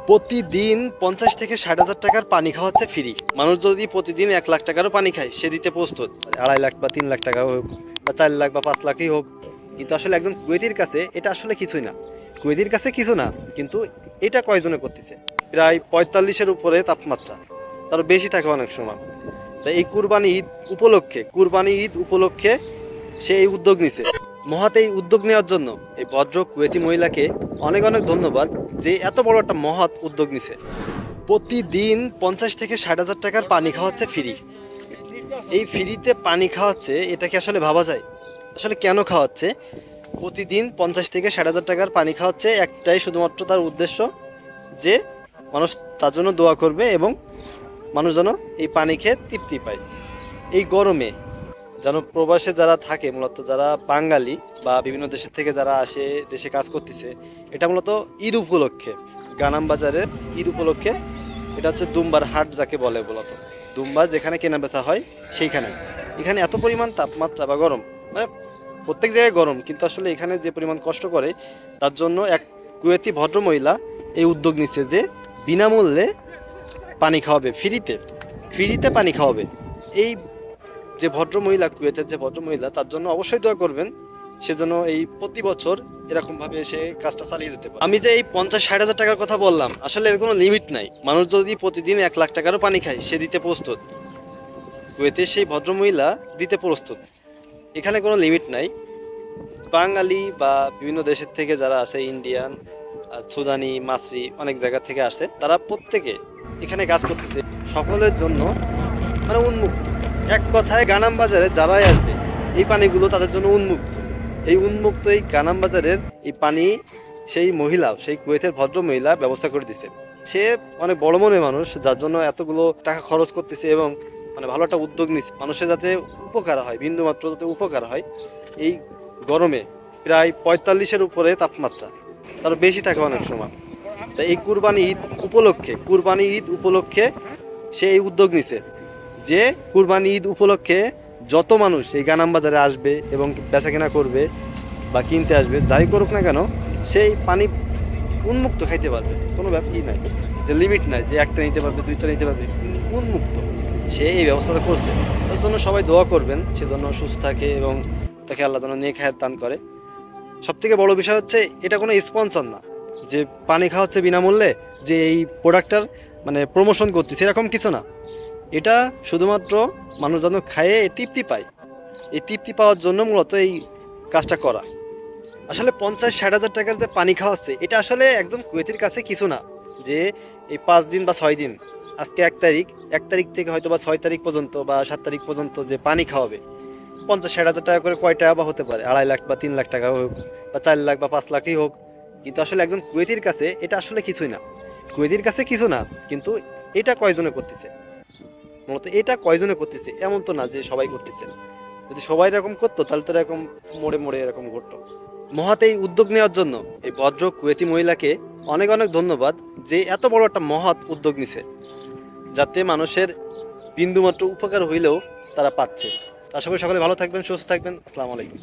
প্রতিদিন 50 থেকে 60,000 টাকার পানি খাওয়া হচ্ছে ফ্রি। মানুষ যদি প্রতিদিন 1 লাখ টাকারও পানি খায় সে দিতে প্রস্তুত, 2.5 লাখ বা 3 লাখ টাকা হোক বা 4 লাখ বা 5 লাখই হোক। কিন্তু আসলে একজন কুয়েতির কাছে এটা আসলে কিছুই না। কুয়েতির কাছে কিছু না, কিন্তু এটা কয়জনে করতেছে? প্রায় 45-এর উপরে তাপমাত্রা, তারও বেশি থাকে অনেক সময়। তাই এই কুরবানি ঈদ উপলক্ষে সে এই উদ্যোগ নিছে। মহৎ এই উদ্যোগ নেওয়ার জন্য এই ভদ্র কুয়েতি মহিলাকে অনেক অনেক ধন্যবাদ, যে এত বড় একটা মহৎ উদ্যোগ নিছে। প্রতিদিন 50 থেকে 60,000 টাকার পানি খাওয়া হচ্ছে ফ্রি। এই ফ্রিতে পানি খাওয়াচ্ছে, এটা কি আসলে ভাবা যায়? আসলে কেন খাওয়াচ্ছে? প্রতিদিন 50 থেকে 60,000 টাকার পানি খাওয়াচ্ছে, একটাই শুধুমাত্র তার উদ্দেশ্য, যে মানুষ তার জন্য দোয়া করবে এবং মানুষ যেন এই পানি খেয়ে তৃপ্তি পায়। এই গরমে যেন প্রবাসে যারা থাকে, মূলত যারা বাঙালি বা বিভিন্ন দেশের থেকে যারা আসে দেশে কাজ করতেছে, এটা মূলত ঈদ উপলক্ষে, গানাম বাজারের ঈদ উপলক্ষে। এটা হচ্ছে দুম্বার হাট যাকে বলে, মূলত দুম্বা যেখানে কেনা বেচা হয় সেইখানে। এখানে এত পরিমাণ তাপমাত্রা বা গরম, মানে প্রত্যেক জায়গায় গরম, কিন্তু আসলে এখানে যে পরিমাণ কষ্ট করে তার জন্য এক কুয়েতি ভদ্রমহিলা এই উদ্যোগ নিচ্ছে যে বিনামূল্যে পানি খাওয়াবে, ফ্রিতে পানি খাওয়াবে। এই যে ভদ্রমহিলা, কুয়েতের যে ভদ্রমহিলা, তার জন্য অবশ্যই দোয়া করবেন, সেজন্য এই প্রতি বছর এরকমভাবে সে কাজটা চালিয়ে যেতে পারে। আমি যে এই 50-60,000 টাকার কথা বললাম, আসলে এর কোনো লিমিট নাই। মানুষ যদি প্রতিদিন 1 লাখ টাকারও পানি খায় সে দিতে প্রস্তুত। কুয়েতের সেই ভদ্রমহিলা দিতে প্রস্তুত, এখানে কোনো লিমিট নাই। বাঙালি বা বিভিন্ন দেশের থেকে যারা আসে, ইন্ডিয়ান, সুদানি, মাসরি, অনেক জায়গা থেকে আসে, তারা প্রত্যেকে এখানে কাজ করতেছে সকলের জন্য, মানে উন্মুক্ত। এক কথায় গানাম বাজারে যারাই আসবে এই পানিগুলো তাদের জন্য উন্মুক্ত। এই গানাম বাজারের এই পানি সেই মহিলা, সেই কুয়েতের ভদ্র মহিলা ব্যবস্থা করে দিছে। সে অনেক বড় মনের মানুষ, যার জন্য এতগুলো টাকা খরচ করতেছে এবং মানে ভালো একটা উদ্যোগ নিচ্ছে, মানুষের যাতে উপকার হয়, বিন্দুমাত্র যাতে উপকার হয়। এই গরমে প্রায় 45-এর উপরে তাপমাত্রা, তারও বেশি থাকে অনেক সময়। তাই এই কুরবানি ঈদ উপলক্ষে সে এই উদ্যোগ নিছে যে কুরবানি ঈদ উপলক্ষে যত মানুষ এই গানাম বাজারে আসবে এবং বেচাকেনা করবে বা কিনতে আসবে, যাই করুক না কেন, সেই পানি উন্মুক্ত খাইতে পারবে। কোনো ব্যাপারই নাই যে লিমিট নাই যে একটা নিতে পারবে, দুইটা নিতে পারবে, উন্মুক্ত। সে এই ব্যবস্থাটা করছে, তার জন্য সবাই দোয়া করবেন, সেজন্য সুস্থ থাকে এবং তাকে আল্লাহ যেন নেক হায়াত দান করে। সবথেকে বড় বিষয় হচ্ছে এটা কোনো স্পন্সর না যে পানি খাওয়াচ্ছে বিনামূল্যে, যে এই প্রোডাক্টটার মানে প্রমোশন করতেছে, এরকম কিছু না। এটা শুধুমাত্র মানুষ যেন খায়ে তৃপ্তি পায়, এই তৃপ্তি পাওয়ার জন্য মূলত এই কাজটা করা। আসলে 50-60,000 টাকার যে পানি খাওয়াচ্ছে, এটা আসলে একজন কুয়েতির কাছে কিছু না। যে এই 5 দিন বা 6 দিন, আজকে 1 তারিখ থেকে হয়তো বা 6 তারিখ পর্যন্ত বা 7 তারিখ পর্যন্ত যে পানি খাওয়াবে, 50-60,000 টাকা করে কয় টাকা বা হতে পারে? 2.5 লাখ বা 3 লাখ টাকা হোক বা 4 লাখ বা 5 লাখই হোক। কিন্তু আসলে একজন কুয়েতির কাছে এটা আসলে কিছুই না। কুয়েতির কাছে কিছু না, কিন্তু এটা কয়জনে করতেছে? মূলত এটা কয়জনে করতেছে এমন তো না যে সবাই করতেছে। যদি সবাই এরকম করতো তাহলে তো এরকম মোড়ে মোড়ে এরকম ঘটতো। মহৎ এই উদ্যোগ নেওয়ার জন্য এই ভদ্র কুয়েতি মহিলাকে অনেক অনেক ধন্যবাদ, যে এত বড় একটা মহৎ উদ্যোগ নিছে, যাতে মানুষের বিন্দুমাত্র উপকার হইলেও তারা পাচ্ছে। আশা করি সকলে ভালো থাকবেন, সুস্থ থাকবেন। আসসালামু আলাইকুম।